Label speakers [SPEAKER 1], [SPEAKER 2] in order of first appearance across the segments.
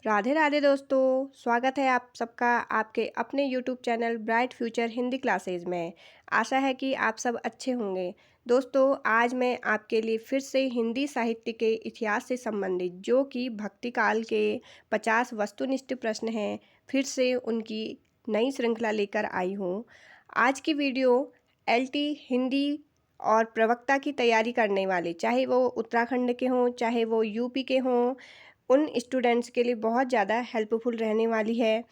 [SPEAKER 1] राधे राधे दोस्तों, स्वागत है आप सबका आपके अपने YouTube channel bright future Hindi classes में। आशा है कि आप सब अच्छे होंगे। दोस्तों, आज मैं आपके लिए फिर से हिंदी साहित्य के इतिहास से संबंधित जो कि भक्ति काल के 50 वस्तुनिष्ठ प्रश्न हैं, फिर से उनकी नई श्रृंखला लेकर आई हूँ। आज की वीडियो LT हिंदी और प्रवक्ता की तैयारी करने वाले, चाहे वो उत्तराखंड के हों, चाहे वो यूपी के हों, उन स्टूडेंट्स के लिए बहुत ज़्यादा हेल्पफुल रहने वाली है।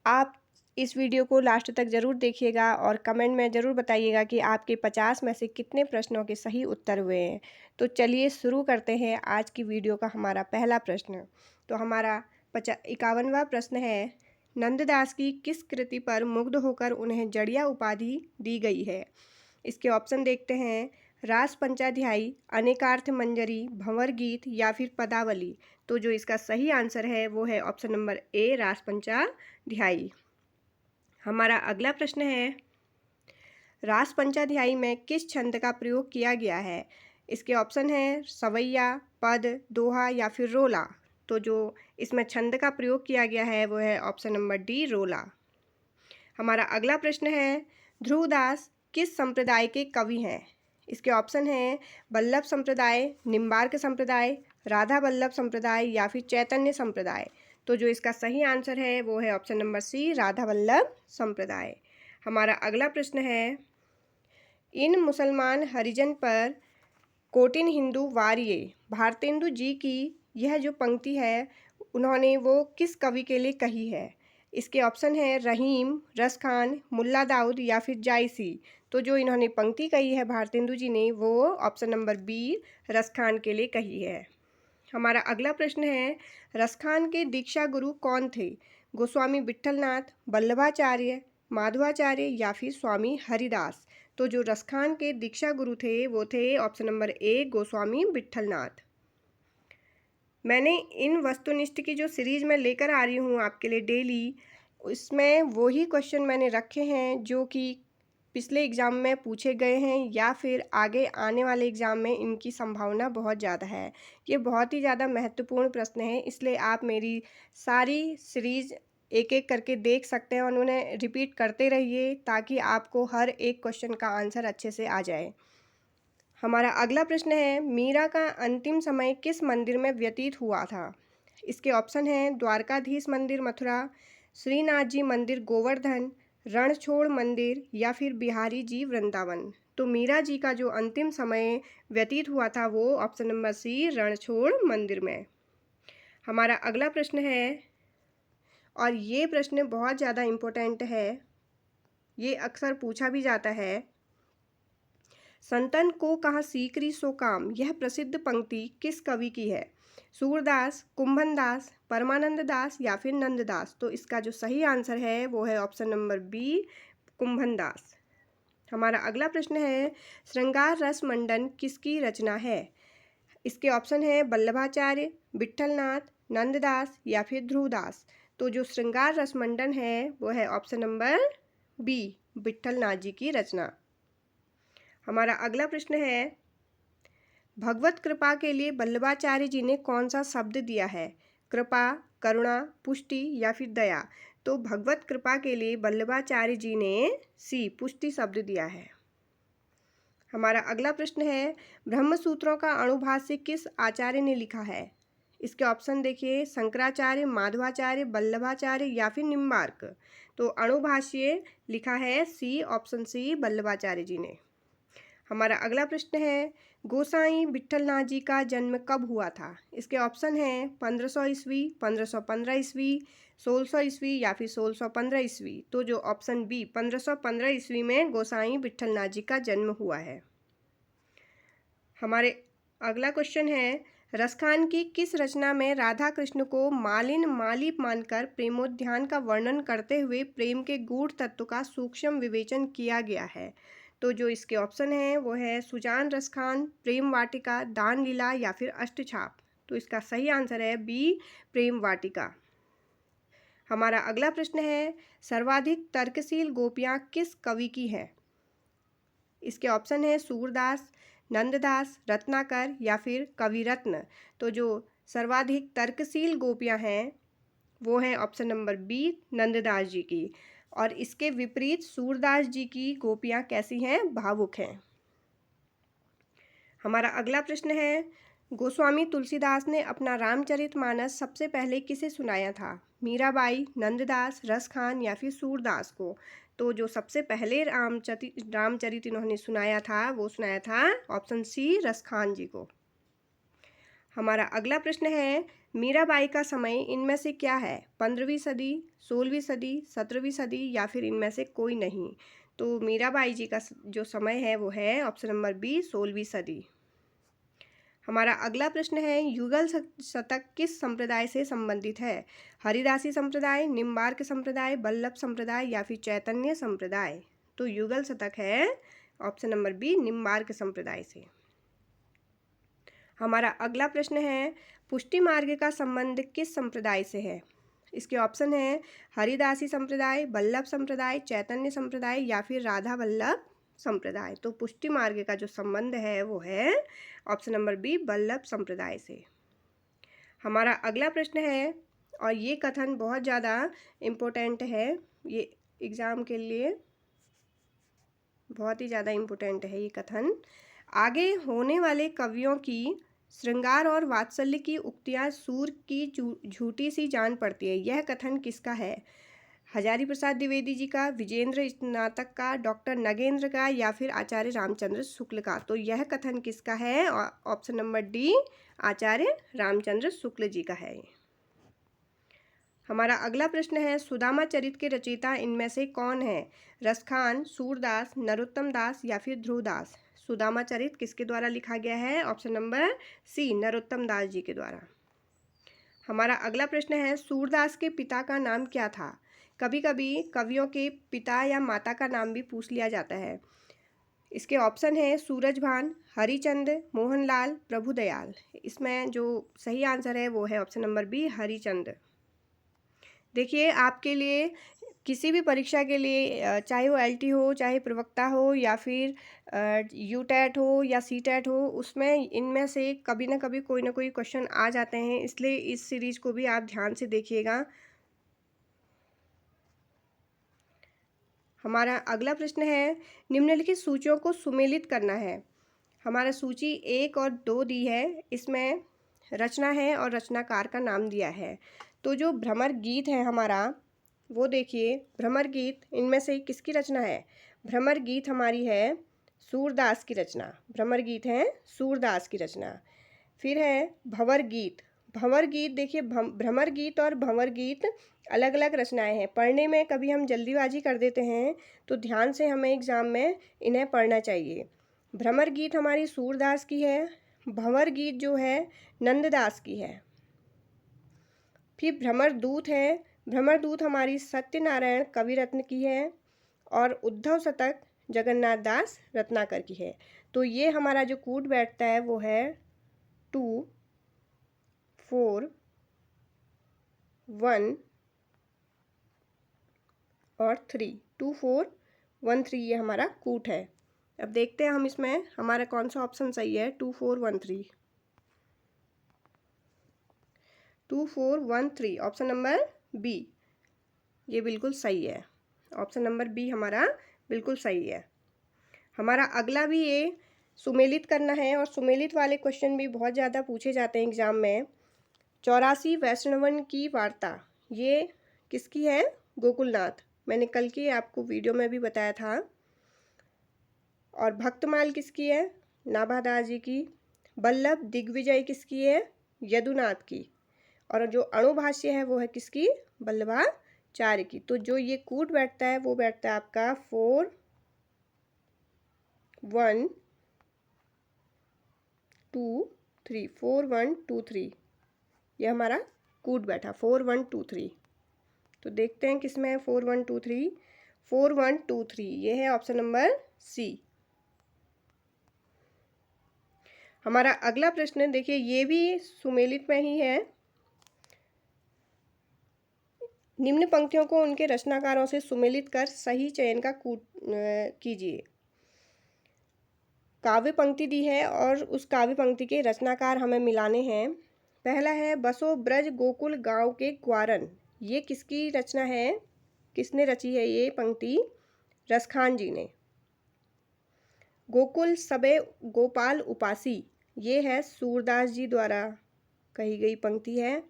[SPEAKER 1] आप इस वीडियो को लास्ट तक ज़रूर देखिएगा और कमेंट में ज़रूर बताइएगा कि आपके 50 में से कितने प्रश्नों के सही उत्तर हुए हैं। तो चलिए शुरू करते हैं आज की वीडियो का हमारा पहला प्रश्न। तो हमारा 51वां प्रश्न है, नंददास की किस कृति पर मुग्ध होकर उन्हें जड़िया उपाधि दी गई है? इसके ऑप्शन देखते हैं, रास पंचाध्यायी, अनेकार्थ मंजरी, भंवर गीत या फिर पदावली। तो जो इसका सही आंसर है वो है ऑप्शन नंबर ए, रास पंचाध्यायी। हमारा अगला प्रश्न है, रास पंचाध्यायी में किस छंद का प्रयोग किया गया है? इसके ऑप्शन है सवैया, पद, दोहा या फिर रोला। तो जो इसमें छंद का प्रयोग किया गया है वो है ऑप्शन नंबर डी, रोला। हमारा अगला प्रश्न है, ध्रुवदास किस संप्रदाय के कवि हैं? इसके ऑप्शन हैं वल्लभ संप्रदाय, निम्बार्क संप्रदाय, राधा वल्लभ संप्रदाय या फिर चैतन्य संप्रदाय। तो जो इसका सही आंसर है वो है option number C, Radha Vallabh Sampradaya. हमारा अगला प्रश्न है, इन मुसलमान हरिजन पर कोटिन हिंदू वारिये भारतेंदु जी की यह जो पंक्ति है उन्होंने वो किस कवि के लिए कही है? इसके ऑप्शन है रहीम, रसखान, मुल्ला दाऊद या फिर जायसी। तो जो इन्होंने पंक्ति कही है भारतेंदु जी ने वो ऑप्शन नंबर बी, रसखान के लिए कही है। हमारा अगला प्रश्न है, रसखान के दीक्षा गुरु कौन थे? गोस्वामी विट्ठलनाथ, वल्लभाचार्य, माधवाचार्य या फिर स्वामी हरिदास। तो जो रसखान के दीक्षा गुरु थे वो थे option number A, Goswami Vitthalnath. मैंने इन वस्तुनिष्ठ की जो सीरीज में लेकर आ रही हूँ आपके लिए डेली, उसमें वही क्वेश्चन मैंने रखे हैं जो कि पिछले एग्ज़ाम में पूछे गए हैं या फिर आगे आने वाले एग्ज़ाम में इनकी संभावना बहुत ज़्यादा है। ये बहुत ही ज़्यादा महत्वपूर्ण प्रश्न है, इसलिए आप मेरी सारी सीरीज़ एक एक करके देख सकते हैं और उन्हें रिपीट करते रहिए ताकि आपको हर एक क्वेश्चन का आंसर अच्छे से आ जाए। हमारा अगला प्रश्न है, मीरा का अंतिम समय किस मंदिर में व्यतीत हुआ था? इसके ऑप्शन हैं द्वारकाधीश मंदिर मथुरा, श्रीनाथ जी मंदिर गोवर्धन, रणछोड़ मंदिर या फिर बिहारी जी वृंदावन। तो मीरा जी का जो अंतिम समय व्यतीत हुआ था वो ऑप्शन नंबर सी, रणछोड़ मंदिर में। हमारा अगला प्रश्न है, और ये प्रश्न बहुत ज़्यादा इम्पोर्टेंट है, ये अक्सर पूछा भी जाता है, संतन को कहाँ सीकरी सो काम, यह प्रसिद्ध पंक्ति किस कवि की है? सूरदास, कुंभनदास, परमानंद दास या फिर नंददास। तो इसका जो सही आंसर है वो है ऑप्शन नंबर बी, कुंभनदास। हमारा अगला प्रश्न है, श्रृंगार रस मंडन किसकी रचना है? इसके ऑप्शन है वल्लभाचार्य, विट्ठलनाथ, नंददास या फिर ध्रुवदास। तो जो श्रृंगार रस मंडन है वो है ऑप्शन नंबर बी, विट्ठलनाथ जी की रचना। हमारा अगला प्रश्न है, भगवत कृपा के लिए वल्लभाचार्य जी ने कौन सा शब्द दिया है? कृपा, करुणा, पुष्टि या फिर दया। तो भगवत कृपा के लिए वल्लभाचार्य जी ने सी, पुष्टि शब्द दिया है। हमारा अगला प्रश्न है, ब्रह्मसूत्रों का अणुभाष्य किस आचार्य ने लिखा है? इसके ऑप्शन देखिए, शंकराचार्य, माधवाचार्य, वल्लभाचार्य या फिर निम्बार्क। तो अणुभाष्य लिखा है सी, ऑप्शन सी, वल्लभाचार्य जी ने। हमारा अगला प्रश्न है, गोसाई विट्ठलनाथ जी का जन्म कब हुआ था? इसके ऑप्शन हैं 1500 ईस्वी, 1515 ईस्वी, 1600 ईस्वी या फिर 1615 ईस्वी। तो जो ऑप्शन बी, 1515 ईस्वी में गोसाई विट्ठलनाथ जी का जन्म हुआ है। हमारे अगला क्वेश्चन है, रसखान की किस रचना में राधा कृष्ण को मालिन मालिप मानकर प्रेमोद्यान का वर्णन करते हुए प्रेम के गूढ़ तत्व का सूक्ष्म विवेचन किया गया है? तो जो इसके ऑप्शन हैं वो है सुजान रसखान, प्रेम वाटिका, दान लीला या फिर अष्टछाप। तो इसका सही आंसर है बी, प्रेम वाटिका। हमारा अगला प्रश्न है, सर्वाधिक तर्कशील गोपियाँ किस कवि की है? इसके ऑप्शन है सूरदास, नंददास, रत्नाकर या फिर कविरत्न। तो जो सर्वाधिक तर्कशील गोपियाँ हैं वो है ऑप्शन नंबर बी नंददास जी की। और इसके विपरीत सूरदास जी की गोपियाँ कैसी हैं? भावुक हैं। हमारा अगला प्रश्न है, गोस्वामी तुलसीदास ने अपना रामचरितमानस सबसे पहले किसे सुनाया था? मीराबाई, नंददास, रसखान या फिर सूरदास को? तो जो सबसे पहले रामचरित इन्होंने सुनाया था वो सुनाया था ऑप्शन सी रसखान जी को। हमारा अगला प्रश्न है, मीराबाई का समय इनमें से क्या है? 15वीं सदी, 16वीं सदी, 17वीं सदी या फिर इनमें से कोई नहीं? तो मीराबाई जी का जो समय है वो है ऑप्शन नंबर बी 16वीं सदी। हमारा अगला प्रश्न है, युगल शतक किस संप्रदाय से संबंधित है? हरिदासी संप्रदाय, निम्बार्क संप्रदाय, वल्लभ संप्रदाय या फिर चैतन्य संप्रदाय? तो युगल शतक है ऑप्शन नंबर बी निम्बार्क संप्रदाय से। हमारा अगला प्रश्न है, पुष्टि मार्ग का संबंध किस संप्रदाय से है? इसके ऑप्शन है हरिदासी संप्रदाय, वल्लभ संप्रदाय, चैतन्य संप्रदाय या फिर राधा वल्लभ संप्रदाय। तो पुष्टि मार्ग का जो संबंध है वो है ऑप्शन नंबर बी वल्लभ संप्रदाय से। हमारा अगला प्रश्न है, और ये कथन बहुत ज़्यादा इम्पोर्टेंट है, ये एग्ज़ाम के लिए बहुत ही ज़्यादा इम्पोर्टेंट है ये कथन। आगे होने वाले कवियों की श्रृंगार और वात्सल्य की उक्तियाँ सूर की झूठी सी जान पड़ती है, यह कथन किसका है? हजारी प्रसाद द्विवेदी जी का, विजेंद्र स्नातक का, डॉक्टर नगेंद्र का या फिर आचार्य रामचंद्र शुक्ल का? तो यह कथन किसका है? ऑप्शन नंबर डी आचार्य रामचंद्र शुक्ल जी का है। हमारा अगला प्रश्न है, सुदामा चरित के रचयिता इनमें से कौन है? रसखान, सूरदास, नरोत्तम दास या फिर ध्रुवदास? सुदामा चरित किसके द्वारा लिखा गया है? ऑप्शन नंबर सी नरोत्तम दास जी के द्वारा। हमारा अगला प्रश्न है, सूरदास के पिता का नाम क्या था? कभी कभी कवियों के पिता या माता का नाम भी पूछ लिया जाता है। इसके ऑप्शन है सूरजभान, हरिचंद, मोहनलाल, प्रभुदयाल। इसमें जो सही आंसर है वो है ऑप्शन नंबर बी हरिचंद। देखिए, आपके लिए किसी भी परीक्षा के लिए चाहे वो एलटी हो, चाहे प्रवक्ता हो या फिर यूटेट हो या सीटेट हो, उसमें इनमें से कभी ना कभी कोई ना कोई क्वेश्चन आ जाते हैं, इसलिए इस सीरीज को भी आप ध्यान से देखिएगा। हमारा अगला प्रश्न है, निम्नलिखित सूचियों को सुमेलित करना है। हमारा सूची 1 और 2 दी है, इसमें रचना है और रचनाकार का नाम दिया है। तो जो भ्रमर गीत है हमारा, वो देखिए, भ्रमर गीत इनमें से किसकी रचना है? भ्रमर गीत हमारी है सूरदास की रचना। भ्रमर गीत है सूरदास की रचना। फिर है भंवर गीत। भंवर गीत देखिए, भ्रमर गीत और भंवर गीत अलग अलग रचनाएं हैं। पढ़ने में कभी हम जल्दीबाजी कर देते हैं, तो ध्यान से हमें एग्ज़ाम में इन्हें पढ़ना चाहिए। भ्रमर गीत हमारी सूरदास की है, भंवर गीत जो है नंददास की है। फिर भ्रमर दूत है, भ्रमर दूत हमारी सत्यनारायण कविरत्न की है, और उद्धव शतक जगन्नाथ दास रत्नाकर की है। तो ये हमारा जो कूट बैठता है वो है 2, 4, 1 और 3। 2, 4, 1, 3 ये हमारा कूट है। अब देखते हैं हम इसमें हमारा कौन सा ऑप्शन सही है। 2, 4, 1, 3, 2, 4, 1, 3 ऑप्शन नंबर बी ये बिल्कुल सही है। ऑप्शन नंबर बी हमारा बिल्कुल सही है। हमारा अगला भी ये सुमेलित करना है, और सुमेलित वाले क्वेश्चन भी बहुत ज़्यादा पूछे जाते हैं एग्जाम में। 84 वैष्णवन की वार्ता ये किसकी है? गोकुलनाथ। मैंने कल की आपको वीडियो में भी बताया था। और भक्तमाल किसकी है? नाभादास जी की। वल्लभ दिग्विजय किसकी है? यदुनाथ की। और जो अणुभाष्य है वो है किसकी? वल्लभाचार्य की। तो जो ये कूट बैठता है वो बैठता है आपका 4, 1, 2, 3। 4, 1, 2, 3 ये हमारा कूट बैठा 4, 1, 2, 3। तो देखते हैं किसमें है 4, 1, 2, 3। 4, 1, 2, 3 ये है ऑप्शन नंबर सी। हमारा अगला प्रश्न देखिए, ये भी सुमेलित में ही है। निम्न पंक्तियों को उनके रचनाकारों से सुमेलित कर सही चयन का कीजिए। काव्य पंक्ति दी है और उस काव्य पंक्ति के रचनाकार हमें मिलाने हैं। पहला है, बसो ब्रज गोकुल गांव के ग्वारन। ये किसकी रचना है, किसने रची है ये पंक्ति? रसखान जी ने। गोकुल सबे गोपाल उपासी, ये है सूरदास जी द्वारा कही गई पंक्ति है।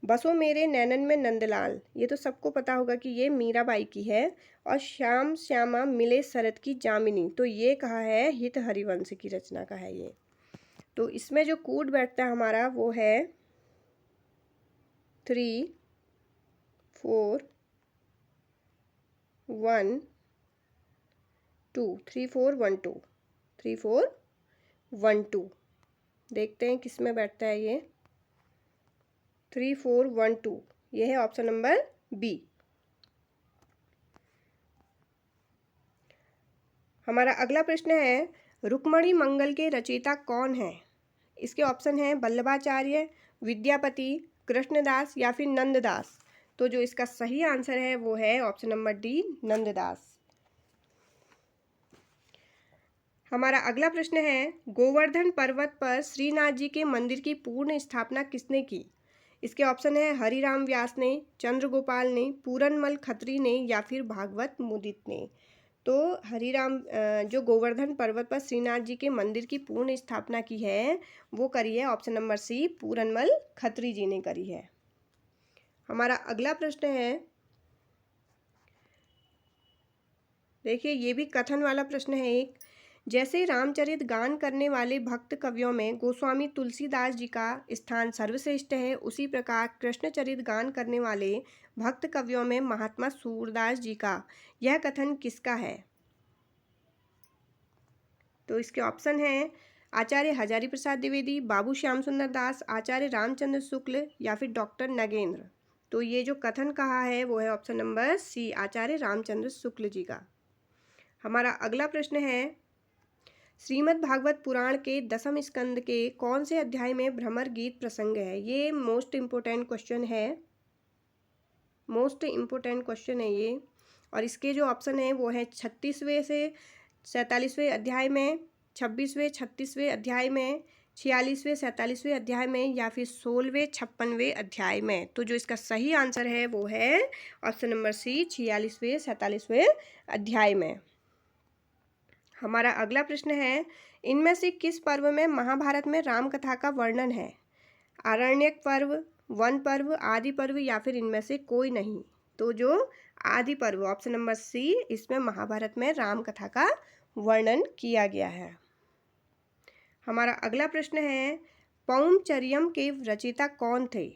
[SPEAKER 1] बसो मेरे नैनन में नंदलाल, ये तो सबको पता होगा कि ये मीराबाई की है। और श्याम श्यामा मिले शरद की जामिनी, तो ये कहा है हित हरिवंश की रचना का है ये। तो इसमें जो कूट बैठता है हमारा वो है 3 4 1 2, 3 4 1 2, 3 4 1 2। देखते हैं किस में बैठता है ये। 3 4 1 2, ये है ऑप्शन नंबर बी। हमारा अगला प्रश्न है, रुक्मणी मंगल के रचयिता कौन है? इसके ऑप्शन हैं वल्लभाचार्य, विद्यापति, कृष्णदास या फिर नंददास। तो जो इसका सही आंसर है वो है ऑप्शन नंबर डी, नंददास। हमारा अगला प्रश्न है, गोवर्धन पर्वत पर श्रीनाथ जी के मंदिर की पूर्ण स्थापना किसने की? इसके ऑप्शन है हरिराम व्यास ने, चंद्रगोपाल ने, पूरनमल खत्री ने या फिर भागवत मुदित ने। तो हरिराम जो गोवर्धन पर्वत पर श्रीनाथ जी के मंदिर की पूर्ण स्थापना की है वो करी है option number C, Puranmal Khatri ji ने करी है। हमारा अगला प्रश्न है, देखिए ये भी कथन वाला प्रश्न है एक। जैसे रामचरित गान करने वाले भक्त कवियों में गोस्वामी तुलसीदास जी का स्थान सर्वश्रेष्ठ है, उसी प्रकार कृष्णचरित गान करने वाले भक्त कवियों में महात्मा सूरदास जी का, यह कथन किसका है? तो इसके ऑप्शन हैं आचार्य हजारी प्रसाद द्विवेदी, बाबू श्याम सुंदर दास, आचार्य रामचंद्र शुक्ल या फिर डॉक्टर नगेंद्र। तो ये जो कथन कहा है वो है ऑप्शन नंबर सी, आचार्य रामचंद्र शुक्ल जी का। हमारा अगला प्रश्न है, श्रीमद् भागवत पुराण के दसम स्कंद के कौन से अध्याय में भ्रमर गीत प्रसंग है? ये मोस्ट इम्पोर्टेंट क्वेश्चन है, मोस्ट इम्पोर्टेंट क्वेश्चन है ये। और इसके जो ऑप्शन है वो है 36वें से 47वें अध्याय में, 26वें 36वें अध्याय में, 46वें 47वें अध्याय में या फिर 16वें 56वें अध्याय में। तो जो इसका सही आंसर है वो है ऑप्शन नंबर सी, 46वें 47वें अध्याय में। हमारा अगला प्रश्न है, इनमें से किस पर्व में महाभारत में राम कथा का वर्णन है? आरण्यक पर्व, वन पर्व, आदि पर्व या फिर इनमें से कोई नहीं। तो जो आदि पर्व ऑप्शन नंबर सी, इसमें महाभारत में राम कथा का वर्णन किया गया है। हमारा अगला प्रश्न है, पौमचर्यम के रचयिता कौन थे?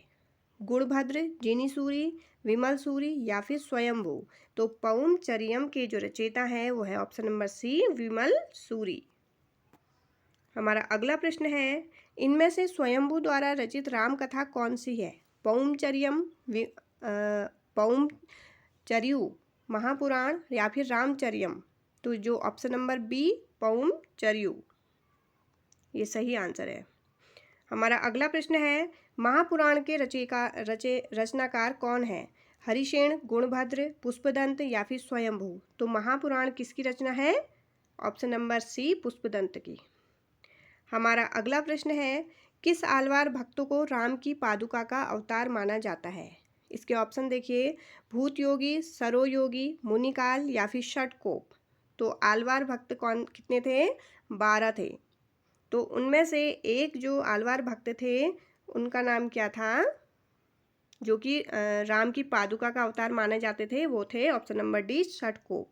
[SPEAKER 1] गुणभद्र, जिनीसूरी, विमल सूरी या फिर स्वयंभू। तो पौमचर्यम के जो रचयिता है वो है ऑप्शन नंबर सी, विमल सूरी। हमारा अगला प्रश्न है, इनमें से स्वयंभू द्वारा रचित राम कथा कौन सी है? पौमचर्यम, पौमचर्यु, महापुराण या फिर रामचर्यम। तो जो ऑप्शन नंबर बी, पौमचर्यु, ये सही आंसर है। हमारा अगला प्रश्न है, महापुराण के रचनाकार कौन है? हरिशेन, गुणभद्र, पुष्पदंत या फिर स्वयंभू। तो महापुराण किसकी रचना है? ऑप्शन नंबर सी, पुष्पदंत की। हमारा अगला प्रश्न है, किस आलवार भक्त को राम की पादुका का अवतार माना जाता है? इसके ऑप्शन देखिए, भूत योगी, सरो योगी, मुनिकाल या फिर षटकोप। तो आलवार भक्त कौन कितने थे? 12 थे। तो उनमें से एक जो आलवार भक्त थे उनका नाम क्या था, जो कि राम की पादुका का अवतार माने जाते थे? वो थे ऑप्शन नंबर डी, षटकोप।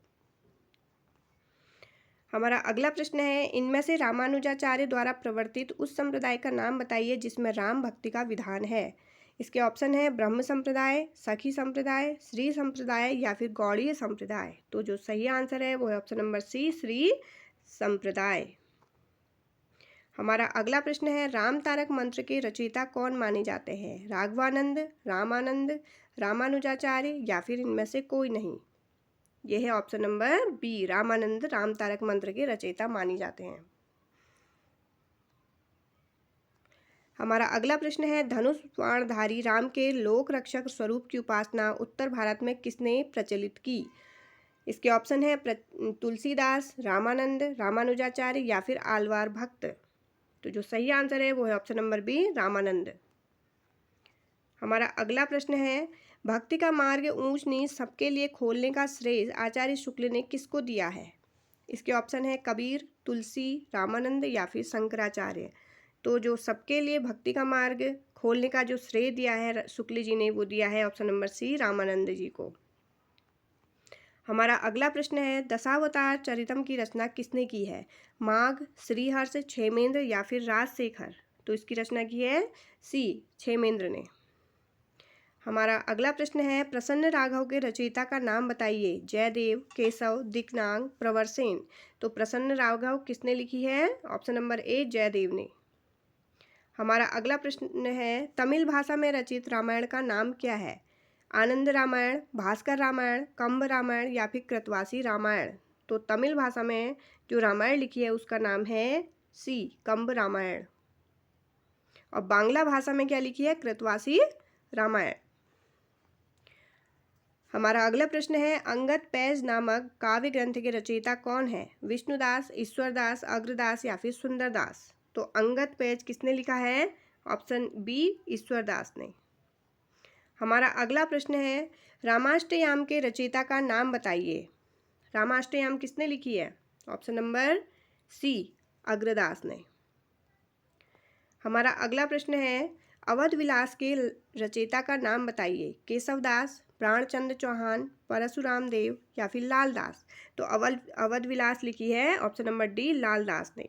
[SPEAKER 1] हमारा अगला प्रश्न है, इनमें से रामानुजाचार्य द्वारा प्रवर्तित उस संप्रदाय का नाम बताइए जिसमें राम भक्ति का विधान है। इसके ऑप्शन है ब्रह्म संप्रदाय, सखी संप्रदाय, श्री संप्रदाय या फिर गौड़ीय संप्रदाय। तो जो सही आंसर है वो है ऑप्शन नंबर सी, श्री संप्रदाय। हमारा अगला प्रश्न है, राम तारक मंत्र के रचयिता कौन माने जाते हैं? राघवानंद, रामानंद, रामानुजाचार्य या फिर इनमें से कोई नहीं। यह है option number B, Ramanand Ram तारक मंत्र के रचयिता माने जाते हैं। हमारा अगला प्रश्न है, धनुष बाणधारी राम के लोक रक्षक स्वरूप की उपासना उत्तर भारत में किसने प्रचलित की? इसके ऑप्शन है तुलसीदास, रामानंद, रामानुजाचार्य या फिर आलवार भक्त। तो जो सही आंसर है वो है ऑप्शन नंबर बी, रामानंद। हमारा अगला प्रश्न है, भक्ति का मार्ग ऊंच नीच सबके लिए खोलने का श्रेय आचार्य शुक्ल ने किसको दिया है? इसके ऑप्शन है कबीर, तुलसी, रामानंद या फिर शंकराचार्य। तो जो सबके लिए भक्ति का मार्ग खोलने का जो श्रेय दिया है शुक्ल जी ने, वो दिया है ऑप्शन नंबर सी, रामानंद जी को। हमारा अगला प्रश्न है, दशावतार चरितम की रचना किसने की है? माघ, श्रीहर्ष, क्षेमेंद्र या फिर राजशेखर। तो इसकी रचना की है सी, क्षेमेंद्र ने। हमारा अगला प्रश्न है, प्रसन्न राघव के रचयिता का नाम बताइए। जयदेव, केशव, दिक्नाग, प्रवरसेन। तो प्रसन्न राघव किसने लिखी है? ऑप्शन नंबर ए, जयदेव ने। हमारा अगला प्रश्न है, तमिल भाषा में रचित रामायण का नाम क्या है? आनंद रामायण, भास्कर रामायण, कंब रामायण या फिर कृतवासी रामायण। तो तमिल भाषा में जो रामायण लिखी है उसका नाम है सी, कंब रामायण। और बांग्ला भाषा में क्या लिखी है? कृतवासी रामायण। हमारा अगला प्रश्न है, अंगद पैज नामक काव्य ग्रंथ के रचयिता कौन है? विष्णुदास, ईश्वरदास, अग्रदास या फिर सुंदरदास। तो अंगद पैज किसने लिखा है? ऑप्शन बी, ईश्वरदास ने। हमारा अगला प्रश्न है, रामाष्टयाम के रचयिता का नाम बताइए। रामाष्टयाम किसने लिखी है? ऑप्शन नंबर सी, अग्रदास ने। हमारा अगला प्रश्न है, अवध विलास के रचयिता का नाम बताइए। केशवदास, प्राणचंद्र चौहान, परशुराम देव या फिर लालदास। तो अवध विलास लिखी है ऑप्शन नंबर डी, लालदास ने।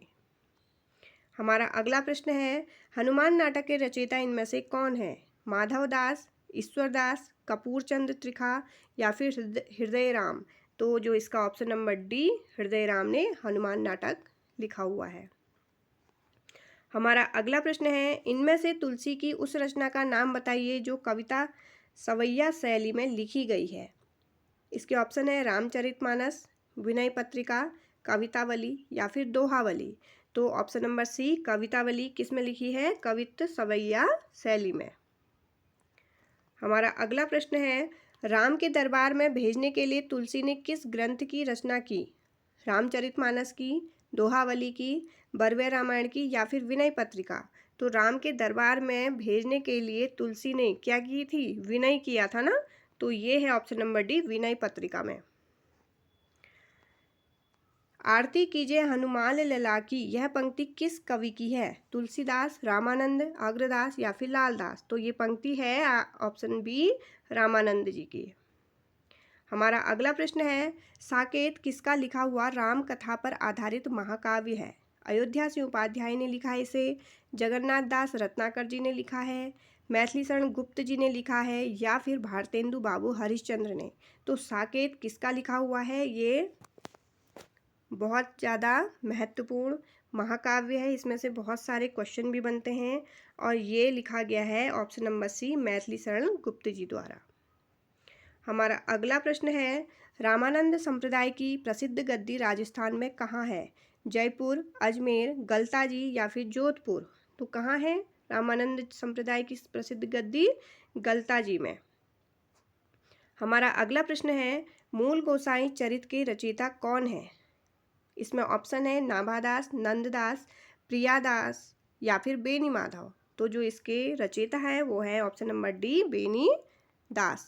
[SPEAKER 1] हमारा अगला प्रश्न है, हनुमान नाटक के रचयिता इनमें से कौन है? माधवदास, ईश्वरदास, कपूरचंद त्रिखा या फिर हृदय राम। तो जो इसका ऑप्शन नंबर डी, हृदय राम ने हनुमान नाटक लिखा हुआ है। हमारा अगला प्रश्न है, इनमें से तुलसी की उस रचना का नाम बताइए जो कविता सवैया शैली में लिखी गई है। इसके ऑप्शन है रामचरितमानस, विनय पत्रिका, कवितावली या फिर दोहावली। तो ऑप्शन नंबर सी, कवितावली किस में लिखी है? कवित्त सवैया शैली में। हमारा अगला प्रश्न है, राम के दरबार में भेजने के लिए तुलसी ने किस ग्रंथ की रचना की? रामचरितमानस की, दोहावली की, बरवे रामायण की या फिर विनय पत्रिका। तो राम के दरबार में भेजने के लिए तुलसी ने क्या की थी? विनय किया था ना। तो ये है option number D, Vinay Patrika में। आरती कीजिए हनुमान लला की, यह पंक्ति किस कवि की है? तुलसीदास, रामानंद, अग्रदास या फिर लालदास। तो ये पंक्ति है ऑप्शन बी, रामानंद जी की। हमारा अगला प्रश्न है, साकेत किसका लिखा हुआ राम कथा पर आधारित महाकाव्य है? अयोध्या सिंह उपाध्याय ने लिखा है इसे, जगन्नाथ दास रत्नाकर जी ने लिखा है, मैथिली शरण गुप्त जी ने लिखा है या फिर भारतेंदु बाबू हरिश्चंद्र ने। तो साकेत किसका लिखा हुआ है? ये बहुत ज़्यादा महत्वपूर्ण महाकाव्य है, इसमें से बहुत सारे क्वेश्चन भी बनते हैं और ये लिखा गया है ऑप्शन नंबर सी, मैथिली शरण गुप्त जी द्वारा। हमारा अगला प्रश्न है, रामानंद संप्रदाय की प्रसिद्ध गद्दी राजस्थान में कहाँ है? जयपुर, अजमेर, गलताजी या फिर जोधपुर। तो कहाँ है रामानंद संप्रदाय की प्रसिद्ध गद्दी? गलताजी में। हमारा अगला प्रश्न है, मूल गोसाई चरित के रचयिता कौन है? इसमें ऑप्शन है नाभादास, नंददास, प्रियादास या फिर बेनी माधव। तो जो इसके रचयिता है वो है ऑप्शन नंबर डी, बेनी दास।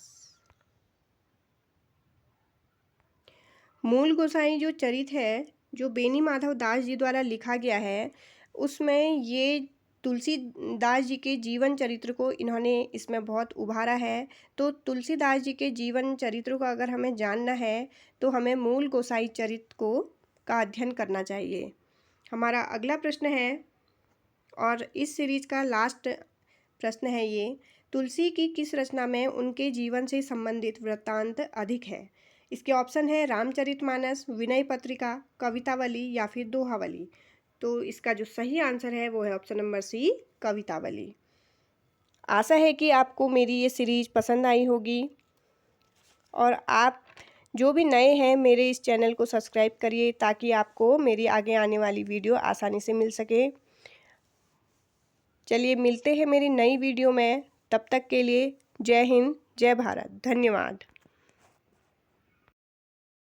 [SPEAKER 1] मूल गोसाई जो चरित है जो बेनी माधव दास जी द्वारा लिखा गया है, उसमें ये तुलसीदास जी के जीवन चरित्र को इन्होंने इसमें बहुत उभारा है। तो तुलसीदास जी के जीवन चरित्र को अगर हमें जानना है तो हमें मूल गोसाई चरित्र का अध्ययन करना चाहिए। हमारा अगला प्रश्न है और इस सीरीज का लास्ट प्रश्न है ये, तुलसी की किस रचना में उनके जीवन से संबंधित वृत्तांत अधिक है? इसके ऑप्शन है रामचरितमानस, विनय पत्रिका, कवितावली या फिर दोहावली। तो इसका जो सही आंसर है वो है ऑप्शन नंबर सी, कवितावली। आशा है कि आपको मेरी ये सीरीज पसंद आई होगी और आप जो भी नए हैं मेरे इस चैनल को सब्सक्राइब करिए ताकि आपको मेरी आगे आने वाली वीडियो आसानी से मिल सके। चलिए मिलते हैं मेरी नई वीडियो में, तब तक के लिए जय हिंद, जय भारत, धन्यवाद।